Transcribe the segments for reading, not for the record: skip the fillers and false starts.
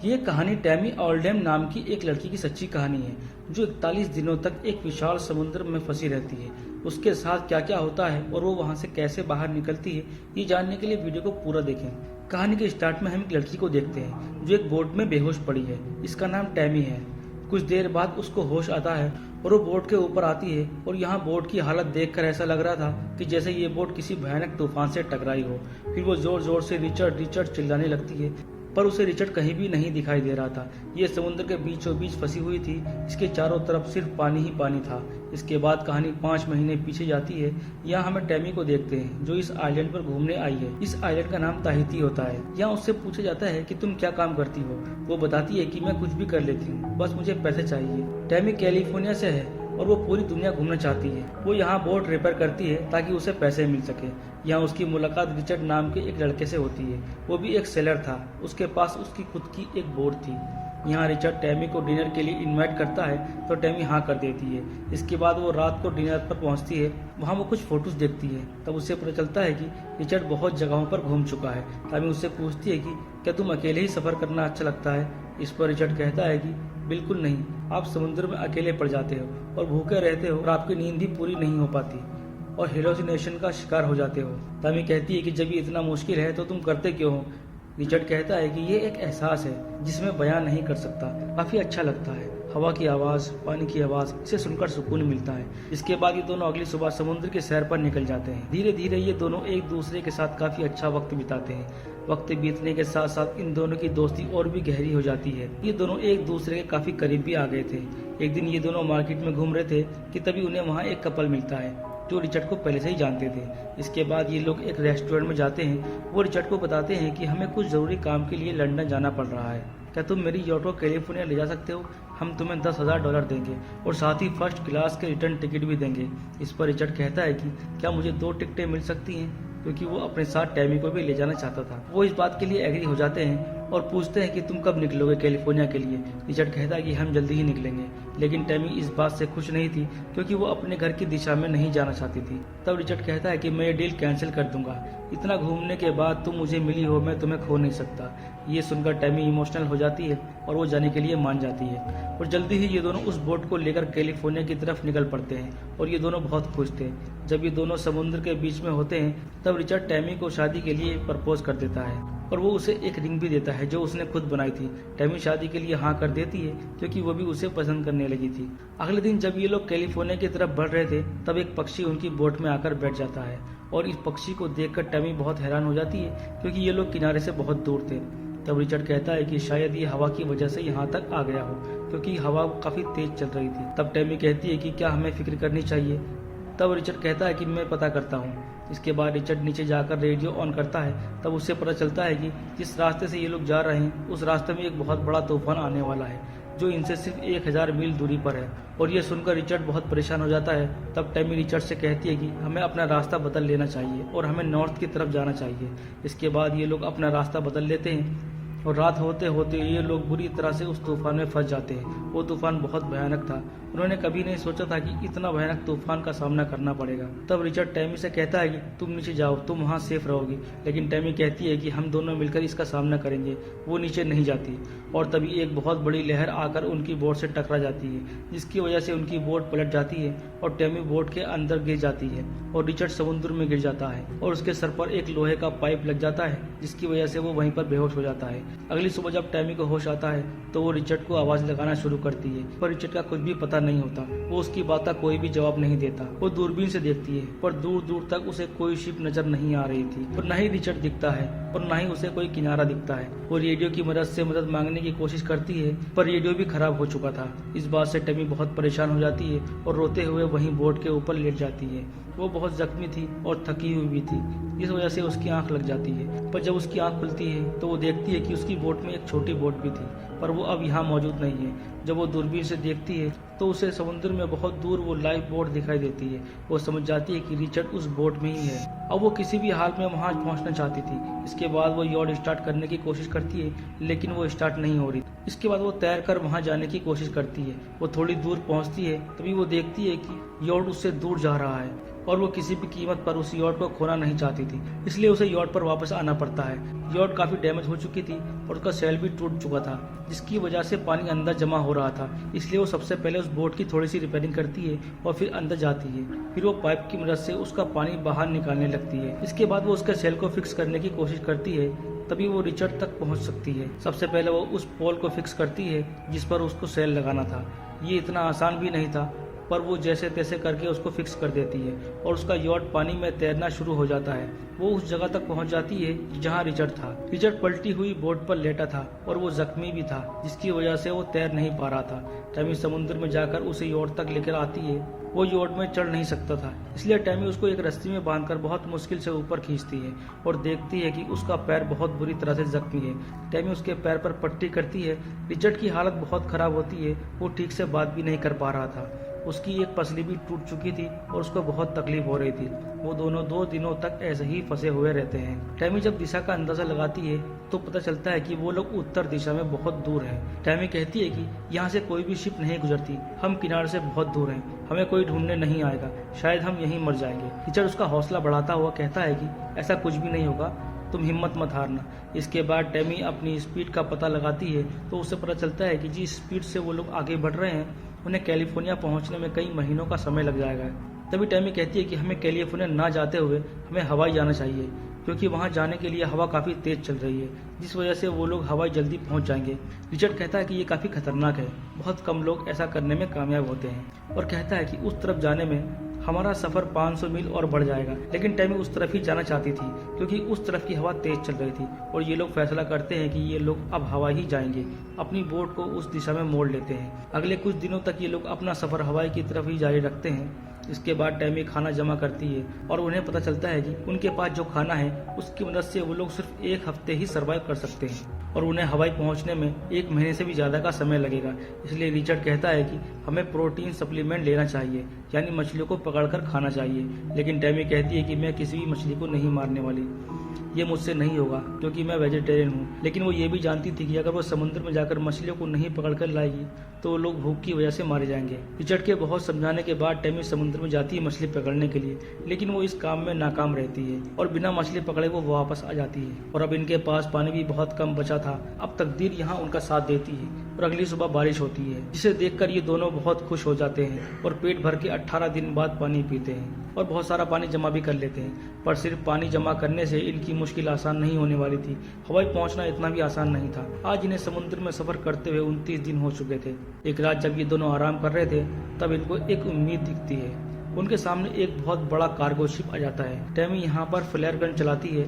ये कहानी टैमी ऑल्डेम नाम की एक लड़की की सच्ची कहानी है जो 41 दिनों तक एक विशाल समुद्र में फंसी रहती है। उसके साथ क्या क्या होता है और वो वहां से कैसे बाहर निकलती है, ये जानने के लिए वीडियो को पूरा देखें। कहानी के स्टार्ट में हम एक लड़की को देखते हैं जो एक बोट में बेहोश पड़ी है। इसका नाम टैमी है। कुछ देर बाद उसको होश आता है और वो बोट के ऊपर आती है और यहाँ बोट की हालत देखकर ऐसा लग रहा था कि जैसे ये बोट किसी भयानक तूफान से टकराई हो। फिर वो जोर जोर से रिचर्ड रिचर्ड चिल्लाने लगती है, पर उसे रिचर्ड कहीं भी नहीं दिखाई दे रहा था। ये समुद्र के बीचों बीच फंसी हुई थी। इसके चारों तरफ सिर्फ पानी ही पानी था। इसके बाद कहानी 5 महीने पीछे जाती है। यहाँ हम टैमी को देखते हैं जो इस आइलैंड पर घूमने आई है। इस आइलैंड का नाम ताहिती होता है। यहाँ उससे पूछा जाता है कि तुम क्या काम करती हो। वो बताती है कि मैं कुछ भी कर लेती हूँ, बस मुझे पैसे चाहिए। टैमी कैलिफोर्निया से है और वो पूरी दुनिया घूमना चाहती है। वो यहाँ बोट रिपेयर करती है ताकि उसे पैसे मिल सके। यहाँ उसकी मुलाकात रिचर्ड नाम के एक लड़के से होती है। वो भी एक सेलर था। उसके पास उसकी खुद की एक बोट थी। यहाँ रिचर्ड टैमी को डिनर के लिए इनवाइट करता है तो टैमी हाँ कर देती है। इसके बाद वो रात को डिनर पर पहुँचती है। वहाँ वो कुछ फोटोज देखती है। तब उसे पता चलता है कि रिचर्ड बहुत जगहों पर घूम चुका है। टैमी उससे पूछती है कि क्या तुम अकेले ही सफ़र करना अच्छा लगता है। इस पर रिचर्ड कहता है कि बिल्कुल नहीं, आप समुद्र में अकेले पड़ जाते हो और भूखे रहते हो और आपकी नींद भी पूरी नहीं हो पाती और हेलोसिनेशन का शिकार हो जाते हो। टैमी कहती है कि जब ये इतना मुश्किल है तो तुम करते क्यों हो। रिचर्ड कहता है कि ये एक एहसास है जिसमें बयान नहीं कर सकता। काफी अच्छा लगता है, हवा की आवाज, पानी की आवाज, इसे सुनकर सुकून मिलता है। इसके बाद ये दोनों अगली सुबह समुद्र के सैर पर निकल जाते हैं। धीरे धीरे ये दोनों एक दूसरे के साथ काफी अच्छा वक्त बिताते हैं। वक्त बीतने के साथ साथ इन दोनों की दोस्ती और भी गहरी हो जाती है। ये दोनों एक दूसरे के काफी करीब भी आ गए थे। एक दिन ये दोनों मार्केट में घूम रहे थे कि तभी उन्हें वहाँ एक कपल मिलता है जो रिचर्ड को पहले से ही जानते थे। इसके बाद ये लोग एक रेस्टोरेंट में जाते हैं। वो रिचर्ड को बताते हैं कि हमें कुछ जरूरी काम के लिए लंदन जाना पड़ रहा है। क्या तुम मेरी यॉट को कैलिफोर्निया ले जा सकते हो। हम तुम्हें $10,000 देंगे और साथ ही फर्स्ट क्लास के रिटर्न टिकट भी देंगे। इस पर रिचर्ड कहता है कि क्या मुझे 2 टिकटें मिल सकती हैं, क्योंकि वो अपने साथ टैमी को भी ले जाना चाहता था। वो इस बात के लिए एग्री हो जाते हैं और पूछते हैं कि तुम कब निकलोगे कैलिफोर्निया के लिए। रिचर्ड कहता है कि हम जल्दी ही निकलेंगे, लेकिन टैमी इस बात से खुश नहीं थी क्योंकि वो अपने घर की दिशा में नहीं जाना चाहती थी। तब रिचर्ड कहता है कि मैं ये डील कैंसिल कर दूंगा। इतना घूमने के बाद तुम मुझे मिली हो, मैं तुम्हें खो नहीं सकता। ये सुनकर टैमी इमोशनल हो जाती है और वो जाने के लिए मान जाती है और जल्दी ही ये दोनों उस बोट को लेकर कैलिफोर्निया की तरफ निकल पड़ते हैं और ये दोनों बहुत खुश थे। जब ये दोनों समुद्र के बीच में होते हैं तब रिचर्ड टैमी को शादी के लिए प्रपोज कर देता है और वो उसे एक रिंग भी देता है जो उसने खुद बनाई थी। टैमी शादी के लिए हाँ कर देती है क्योंकि वो भी उसे पसंद करने लगी थी। अगले दिन जब ये लोग कैलिफोर्निया की तरफ बढ़ रहे थे तब एक पक्षी उनकी बोट में आकर बैठ जाता है और इस पक्षी को देखकर टैमी बहुत हैरान हो जाती है क्योंकि ये लोग किनारे से बहुत दूर थे। तब रिचर्ड कहता है कि शायद ये हवा की वजह से यहाँ तक आ गया हो, क्योंकि हवा काफी तेज चल रही थी। तब टैमी कहती है कि क्या हमें फिक्र करनी चाहिए। तब रिचर्ड कहता है कि मैं पता करता हूँ। इसके बाद रिचर्ड नीचे जाकर रेडियो ऑन करता है। तब उससे पता चलता है कि जिस रास्ते से ये लोग जा रहे हैं उस रास्ते में एक बहुत बड़ा तूफान आने वाला है जो इनसे सिर्फ 1000 मील दूरी पर है। और ये सुनकर रिचर्ड बहुत परेशान हो जाता है। तब टैमी रिचर्ड से कहती है कि हमें अपना रास्ता बदल लेना चाहिए और हमें नॉर्थ की तरफ जाना चाहिए। इसके बाद ये लोग अपना रास्ता बदल लेते हैं और रात होते होते ये लोग बुरी तरह से उस तूफान में फंस जाते हैं। वो तूफान बहुत भयानक था। उन्होंने कभी नहीं सोचा था कि इतना भयानक तूफान का सामना करना पड़ेगा। तब रिचर्ड टैमी से कहता है कि तुम नीचे जाओ, तुम वहाँ सेफ रहोगी। लेकिन टैमी कहती है कि हम दोनों मिलकर इसका सामना करेंगे। वो नीचे नहीं जाती और तभी एक बहुत बड़ी लहर आकर उनकी बोट से टकरा जाती है, जिसकी वजह से उनकी बोट पलट जाती है और टैमी बोट के अंदर गिर जाती है और रिचर्ड समुद्र में गिर जाता है और उसके सर पर एक लोहे का पाइप लग जाता है, जिसकी वजह से वो वहीं पर बेहोश हो जाता है। अगली सुबह जब टैमी को होश आता है तो वो रिचर्ड को आवाज लगाना शुरू करती है, पर रिचर्ड का कुछ भी पता नहीं होता। वो उसकी बात का कोई भी जवाब नहीं देता। वो दूरबीन से देखती है पर दूर दूर तक उसे कोई शिप नजर नहीं आ रही थी और न ही रिचर्ड दिखता है और न ही उसे कोई किनारा दिखता है। वो रेडियो की मदद से मदद मांगने की कोशिश करती है पर रेडियो भी खराब हो चुका था। इस बात से टैमी बहुत परेशान हो जाती है और रोते हुए वहीं बोट के ऊपर लेट जाती है। वो बहुत जख्मी थी और थकी हुई भी थी, इस वजह से उसकी आंख लग जाती है। पर जब उसकी आंख खुलती है तो वो देखती है कि उसकी बोट में एक छोटी बोट भी थी, पर वो अब यहाँ मौजूद नहीं है। जब वो दूरबीन से देखती है तो उसे समुद्र में बहुत दूर वो लाइफ बोट दिखाई देती है। वो समझ जाती है कि रिचर्ड उस बोट में ही है। अब वो किसी भी हाल में वहाँ पहुँचना चाहती थी। इसके बाद वो यॉट स्टार्ट करने की कोशिश करती है, लेकिन वो स्टार्ट नहीं हो रही। इसके बाद वो तैर कर वहाँ जाने की कोशिश करती है। वो थोड़ी दूर पहुँचती है, तभी वो देखती है कि यॉट उससे दूर जा रहा है। और वो किसी भी कीमत पर उस यॉट को खोना नहीं चाहती थी, इसलिए उसे यॉट पर वापस आना पड़ता है। यॉट काफी डैमेज हो चुकी थी और उसका सेल भी टूट चुका था, जिसकी वजह से पानी अंदर जमा हो रहा था। इसलिए वो सबसे पहले उस बोट की थोड़ी सी रिपेयरिंग करती है और फिर अंदर जाती है। फिर वो पाइप की मदद से उसका पानी बाहर निकालने लगती है। इसके बाद वो उसके सेल को फिक्स करने की कोशिश करती है, तभी वो रिचर्ड तक पहुंच सकती है। सबसे पहले वो उस पोल को फिक्स करती है जिस पर उसको सेल लगाना था। ये इतना आसान भी नहीं था, पर वो जैसे तैसे करके उसको फिक्स कर देती है और उसका यॉट पानी में तैरना शुरू हो जाता है। वो उस जगह तक पहुंच जाती है जहां रिचर्ड था। रिचर्ड पलटी हुई बोट पर लेटा था और वो जख्मी भी था, जिसकी वजह से वो तैर नहीं पा रहा था। टैमी समुद्र में जाकर उसे यॉट तक लेकर आती है। वो यॉट में चढ़ नहीं सकता था, इसलिए टैमी उसको एक रस्सी में बांधकर बहुत मुश्किल से ऊपर खींचती है और देखती है कि उसका पैर बहुत बुरी तरह से जख्मी है। टैमी उसके पैर पर पट्टी करती है। रिचर्ड की हालत बहुत खराब होती है, वो ठीक से बात भी नहीं कर पा रहा था। उसकी एक पसली भी टूट चुकी थी और उसको बहुत तकलीफ हो रही थी। वो दोनों 2 दिनों तक ऐसे ही फंसे हुए रहते हैं। टैमी जब दिशा का अंदाजा लगाती है तो पता चलता है कि वो लोग उत्तर दिशा में बहुत दूर हैं। टैमी कहती है कि यहाँ से कोई भी शिप नहीं गुजरती, हम किनारे से बहुत दूर हैं, हमें कोई ढूंढने नहीं आएगा, शायद हम यहीं मर जाएंगे। रिचर्ड उसका हौसला बढ़ाता हुआ कहता है कि ऐसा कुछ भी नहीं होगा, तुम हिम्मत मत हारना। इसके बाद टैमी अपनी स्पीड का पता लगाती है तो उसे पता चलता है कि जिस स्पीड से वो लोग आगे बढ़ रहे हैं उन्हें कैलिफोर्निया पहुंचने में कई महीनों का समय लग जाएगा। तभी टैमी कहती है कि हमें कैलिफोर्निया ना जाते हुए हमें हवाई जाना चाहिए, क्योंकि वहां जाने के लिए हवा काफ़ी तेज चल रही है, जिस वजह से वो लोग हवाई जल्दी पहुंच जाएंगे। रिचर्ड कहता है कि ये काफ़ी खतरनाक है, बहुत कम लोग ऐसा करने में कामयाब होते हैं, और कहता है कि उस तरफ जाने में हमारा सफर 500 मील और बढ़ जाएगा। लेकिन टैमी उस तरफ ही जाना चाहती थी क्योंकि उस तरफ की हवा तेज चल रही थी और ये लोग फैसला करते हैं कि ये लोग अब हवाई ही जाएंगे। अपनी बोट को उस दिशा में मोड़ लेते हैं। अगले कुछ दिनों तक ये लोग अपना सफर हवाई की तरफ ही जारी रखते हैं। इसके बाद टैमी खाना जमा करती है और उन्हें पता चलता है कि उनके पास जो खाना है उसकी मदद से वो लोग सिर्फ 1 हफ्ते ही सरवाइव कर सकते हैं और उन्हें हवाई पहुंचने में 1 महीने से भी ज्यादा का समय लगेगा। इसलिए रिचर्ड कहता है कि हमें प्रोटीन सप्लीमेंट लेना चाहिए, यानी मछलियों को पकड़कर खाना चाहिए। लेकिन टैमी कहती है कि मैं किसी भी मछली को नहीं मारने वाली, ये मुझसे नहीं होगा क्योंकि मैं वेजिटेरियन हूँ। लेकिन वो ये भी जानती थी कि अगर वो समुद्र में जाकर मछलियों को नहीं पकड़कर लाएगी तो वो लोग भूख की वजह से मारे जाएंगे। रिचर्ड के बहुत समझाने के बाद टैमी समुद्र में जाती है मछली पकड़ने के लिए, लेकिन वो इस काम में नाकाम रहती है और बिना मछली पकड़े वो वापस आ जाती है। और अब इनके पास पानी भी बहुत कम बचा था। अब तकदीर यहाँ उनका साथ देती है और अगली सुबह बारिश होती है, जिसे देखकर ये दोनों बहुत खुश हो जाते हैं और पेट भर के 18 दिन बाद पानी पीते हैं और बहुत सारा पानी जमा भी कर लेते हैं। पर सिर्फ पानी जमा करने से इनकी मुश्किल आसान नहीं होने वाली थी। हवाई पहुंचना इतना भी आसान नहीं था। आज इन्हें समुद्र में सफर करते हुए 29 दिन हो चुके थे। एक रात जब ये दोनों आराम कर रहे थे तब इनको एक उम्मीद दिखती है। उनके सामने एक बहुत बड़ा कार्गो शिप आ जाता है। टैमी यहाँ पर फ्लेयर गन चलाती है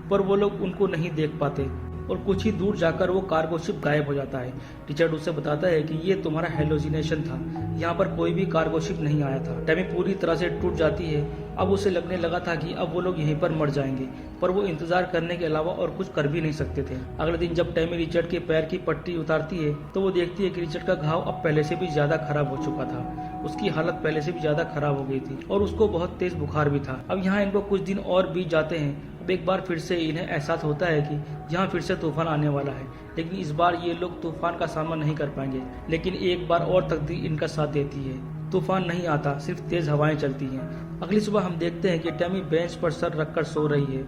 पर वो लोग उनको नहीं देख पाते और कुछ ही दूर जाकर वो कार्गो शिप गायब हो जाता है। रिचर्ड उसे बताता है कि ये तुम्हारा हेलोजिनेशन था, यहाँ पर कोई भी कार्गो शिप नहीं आया था। टैमी पूरी तरह से टूट जाती है। अब उसे लगने लगा था कि अब वो लोग यहीं पर मर जाएंगे, पर वो इंतजार करने के अलावा और कुछ कर भी नहीं सकते थे। अगले दिन जब टैमी रिचर्ड के पैर की पट्टी उतारती है तो वो देखती है कि रिचर्ड का घाव अब पहले से भी ज्यादा खराब हो चुका था। उसकी हालत पहले से भी ज्यादा खराब हो गई थी और उसको बहुत तेज बुखार भी था। अब यहाँ इनको कुछ दिन और बीत जाते हैं। अब एक बार फिर से इन्हें एहसास होता है कि यहाँ फिर से तूफान आने वाला है, लेकिन इस बार ये लोग तूफान का सामना नहीं कर पाएंगे। लेकिन एक बार और तकदीर इनका साथ देती है। तूफान नहीं आता, सिर्फ तेज हवाएं चलती हैं। अगली सुबह हम देखते हैं कि टैमी बेंच पर सर रखकर सो रही है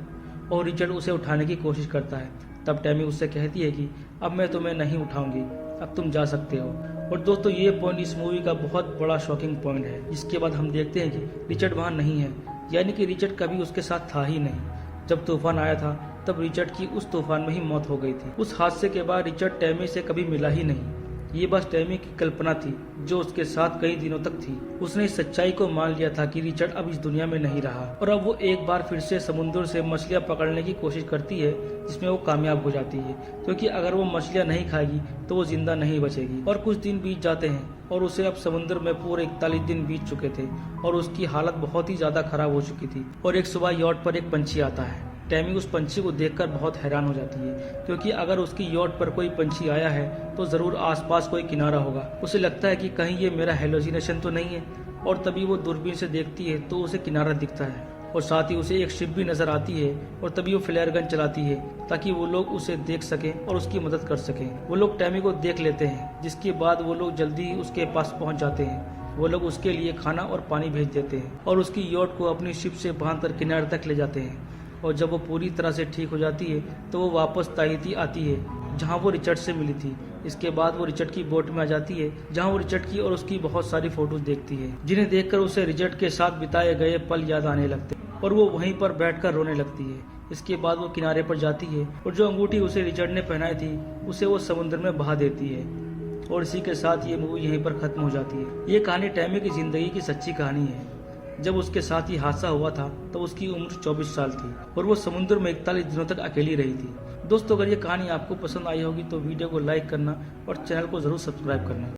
और रिचर्ड उसे उठाने की कोशिश करता है। तब टैमी उससे कहती है कि अब मैं तुम्हें नहीं उठाऊंगी, अब तुम जा सकते हो। और दोस्तों ये पॉइंट इस मूवी का बहुत बड़ा शॉकिंग पॉइंट है। इसके बाद हम देखते हैं कि रिचर्ड वहाँ नहीं है, यानी कि रिचर्ड कभी उसके साथ था ही नहीं। जब तूफान आया था तब रिचर्ड की उस तूफान में ही मौत हो गई थी। उस हादसे के बाद रिचर्ड टैमी से कभी मिला ही नहीं। ये बस टैमी की कल्पना थी जो उसके साथ कई दिनों तक थी। उसने इस सच्चाई को मान लिया था कि रिचर्ड अब इस दुनिया में नहीं रहा और अब वो एक बार फिर से समुद्र से मछलियां पकड़ने की कोशिश करती है, जिसमें वो कामयाब हो जाती है, क्योंकि अगर वो मछलियां नहीं खाएगी तो वो जिंदा नहीं बचेगी। और कुछ दिन बीत जाते हैं और उसे अब समुद्र में पूरे 41 दिन बीत चुके थे और उसकी हालत बहुत ही ज्यादा खराब हो चुकी थी। और एक सुबह यॉट पर एक पंछी आता है। टैमी उस पंछी को देखकर बहुत हैरान हो जाती है, क्योंकि अगर उसकी यॉट पर कोई पंछी आया है तो जरूर आसपास कोई किनारा होगा। उसे लगता है कि कहीं ये मेरा हेलोजिनेशन तो नहीं है, और तभी वो दूरबीन से देखती है तो उसे किनारा दिखता है और साथ ही उसे एक शिप भी नजर आती है। और तभी वो फ्लेयर गन चलाती है ताकि वो लोग उसे देख सकें और उसकी मदद कर सकें। वो लोग टैमी को देख लेते हैं, जिसके बाद वो लोग जल्दी ही उसके पास पहुंच जाते हैं वो लोग उसके लिए खाना और पानी भेज देते हैं और उसकी यॉट को अपनी शिप से बांधकर किनारे तक ले जाते हैं। और जब वो पूरी तरह से ठीक हो जाती है तो वो वापस ताहिती आती है जहाँ वो रिचर्ड से मिली थी। इसके बाद वो रिचर्ड की बोट में आ जाती है जहाँ वो रिचर्ड की और उसकी बहुत सारी फोटोज देखती है जिन्हें देखकर उसे रिचर्ड के साथ बिताए गए पल याद आने लगते हैं और वो वहीं पर बैठकर रोने लगती है। इसके बाद वो किनारे पर जाती है और जो अंगूठी उसे रिचर्ड ने पहनाई थी उसे वो समुद्र में बहा देती है। और इसी के साथ ये मूवी यहीं पर खत्म हो जाती है। ये कहानी टैमी की जिंदगी की सच्ची कहानी है। जब उसके साथ ये हादसा हुआ था तब उसकी उम्र 24 साल थी और वो समुद्र में 41 दिनों तक अकेली रही थी। दोस्तों, अगर ये कहानी आपको पसंद आई होगी तो वीडियो को लाइक करना और चैनल को जरूर सब्सक्राइब करना।